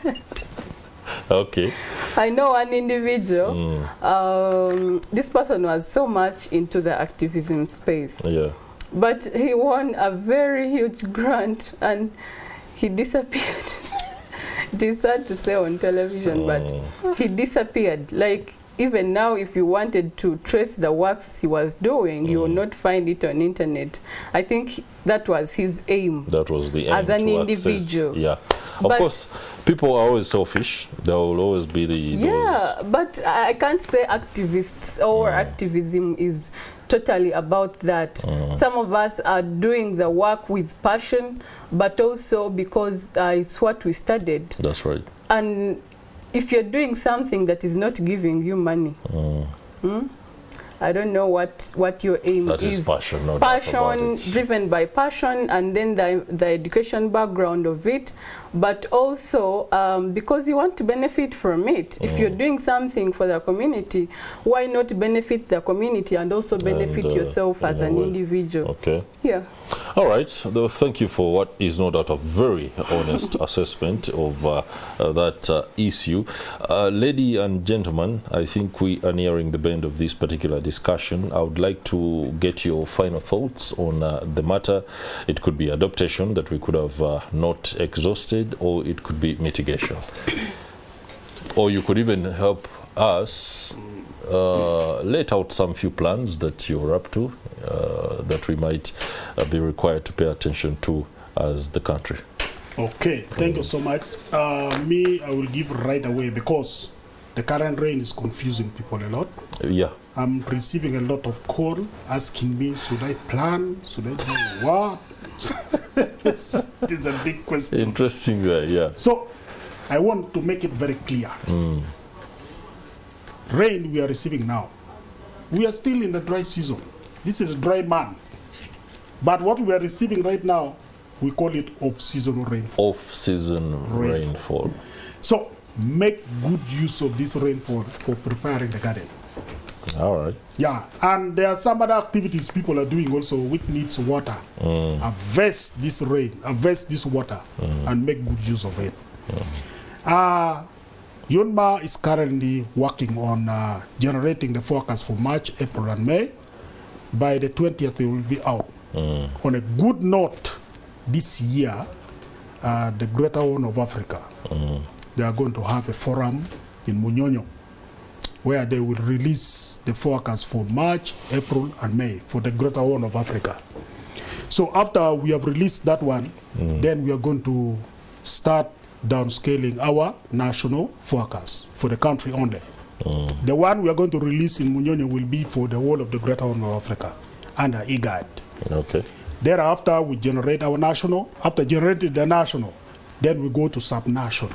Okay. I know an individual. This person was so much into the activism space. Yeah. But he won a very huge grant and he disappeared. It is sad to say on television, but he disappeared. Like, even now, if you wanted to trace the works he was doing, you will not find it on internet. I think that was his aim. That was the aim as an individual. Yeah. Of course, people are always selfish. There will always be those. But I can't say activists or activism is totally about that. Some of us are doing the work with passion, but also because it's what we studied. That's right. And if you're doing something that is not giving you money, I don't know what your aim is. That is passion, no passion, driven by passion, and then the education background of it, but also because you want to benefit from it. If you're doing something for the community, why not benefit the community and also benefit yourself as an individual? Okay. Yeah. All right. Thank you for what is no doubt a very honest assessment of that issue. Lady and gentlemen, I think we are nearing the end of this particular discussion. I would like to get your final thoughts on the matter. It could be adaptation that we could have not exhausted, or it could be mitigation. Or you could even help us let out some few plans that you're up to that we might be required to pay attention to as the country. Okay, thank you so much. Me, I will give right away because the current rain is confusing people a lot. Yeah. I'm receiving a lot of call asking me, should I plan? Should I do what? This is a big question. Interesting, yeah. So, I want to make it very clear. Rain we are receiving now. We are still in the dry season. This is a dry month. But what we are receiving right now, we call it off-seasonal rainfall. Off-season rainfall. So, make good use of this rainfall for preparing the garden. All right. Yeah, and there are some other activities people are doing also which needs water. Harvest this rain, harvest this water, and make good use of it. UNMA is currently working on generating the forecast for March, April, and May. By the 20th, it will be out. On a good note, this year, the Greater Horn of Africa, they are going to have a forum in Munyonyo, where they will release the forecast for March, April, and May for the Greater Horn of Africa. So after we have released that one, then we are going to start downscaling our national forecast for the country only. The one we are going to release in Munyonyo will be for the whole of the Greater Horn of Africa under IGAD. Okay. Thereafter, we generate our national. After generating the national, then we go to subnational.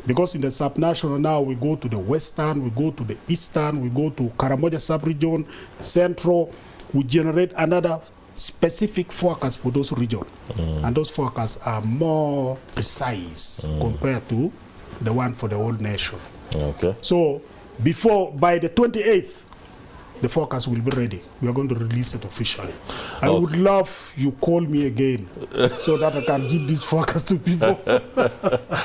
Because in the subnational now, we go to the western, we go to the eastern, we go to Karamoja sub-region, central. We generate another specific forecast for those regions. And those forecasts are more precise compared to the one for the whole nation. Okay. So by the 28th, the forecast will be ready. We are going to release it officially. I would love you call me again so that I can give this forecast to people.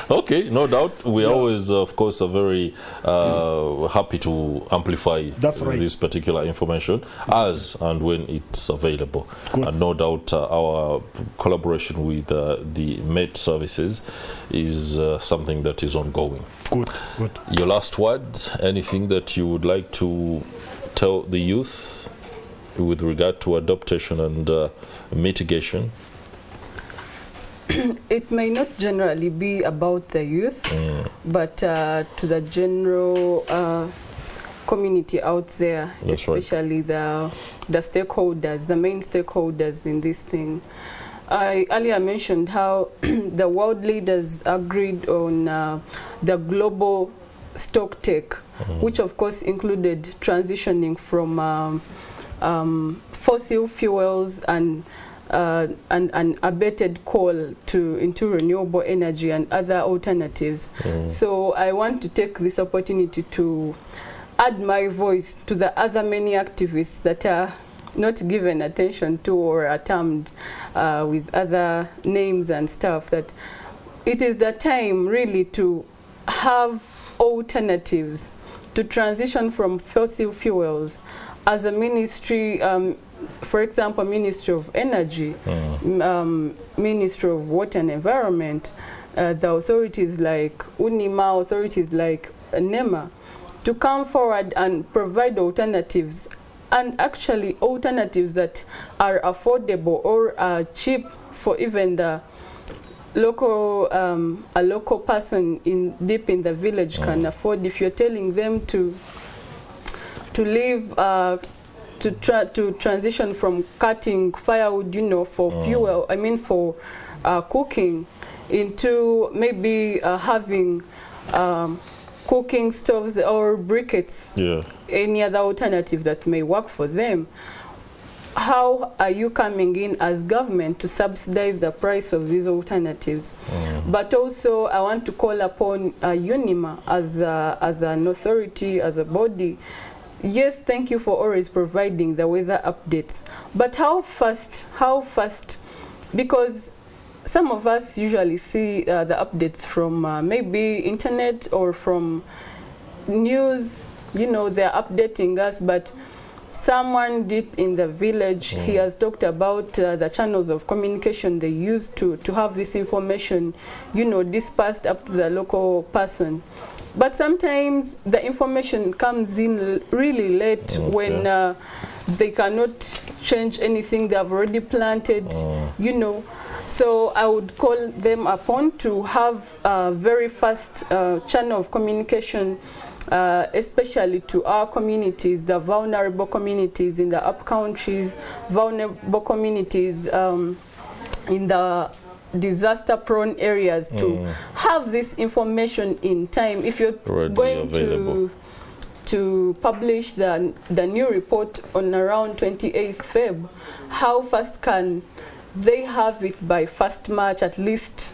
Okay, no doubt. We always, of course, are very happy to amplify this particular information as and when it's available. Good. And no doubt our collaboration with the Met services is something that is ongoing. Good, good. Your last words, anything that you would like to tell the youth with regard to adaptation and mitigation? It may not generally be about the youth, but to the general community out there, That's especially the stakeholders, the main stakeholders in this thing. I earlier mentioned how the world leaders agreed on the global stock take, which of course included transitioning from fossil fuels and abated coal into renewable energy and other alternatives. So I want to take this opportunity to add my voice to the other many activists that are not given attention to or are termed with other names and stuff, that it is the time really to have alternatives to transition from fossil fuels. As a ministry, for example, Ministry of Energy, Ministry of Water and Environment, the authorities like UNMA, authorities like NEMA, to come forward and provide alternatives, and actually alternatives that are affordable or are cheap for even the local, a local person deep in the village can afford. If you're telling them to leave, to transition from cutting firewood, you know, for fuel, I mean for cooking, into maybe having cooking stoves or briquettes, any other alternative that may work for them. How are you coming in as government to subsidize the price of these alternatives? But also I want to call upon UNMA as an authority, as a body. Yes, thank you for always providing the weather updates. But how fast, because some of us usually see the updates from maybe internet or from news, you know, they're updating us, but someone deep in the village, he has talked about the channels of communication they use to have this information, you know, dispersed up to the local person. But sometimes the information comes in really late when they cannot change anything they have already planted, you know. So I would call them upon to have a very fast channel of communication, especially to our communities, the vulnerable communities in the upcountries, vulnerable communities in the disaster-prone areas, to have this information in time. If you're going to publish the new report on around 28th Feb, how fast can they have it by 1st March at least,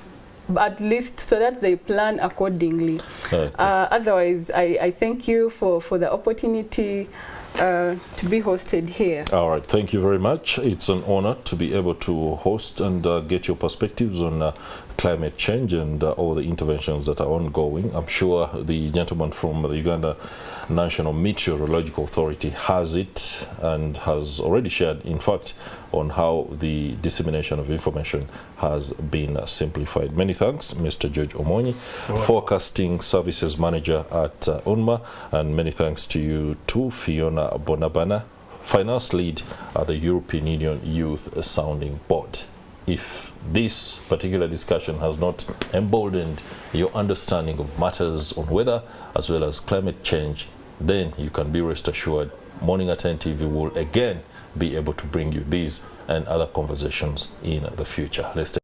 so that they plan accordingly? Otherwise, I thank you for the opportunity to be hosted here. All right, thank you very much. It's an honor to be able to host and get your perspectives on climate change and all the interventions that are ongoing. I'm sure the gentleman from the Uganda National Meteorological Authority has it and has already shared, in fact, on how the dissemination of information has been simplified. Many thanks, Mr. George Omonyi, Forecasting Services Manager at UNMA, and many thanks to you too, Phiona Bonabana, Finance Lead at the European Union Youth Sounding Board. If this particular discussion has not emboldened your understanding of matters on weather as well as climate change, then you can be rest assured Morning at NTV will again be able to bring you these and other conversations in the future. Let's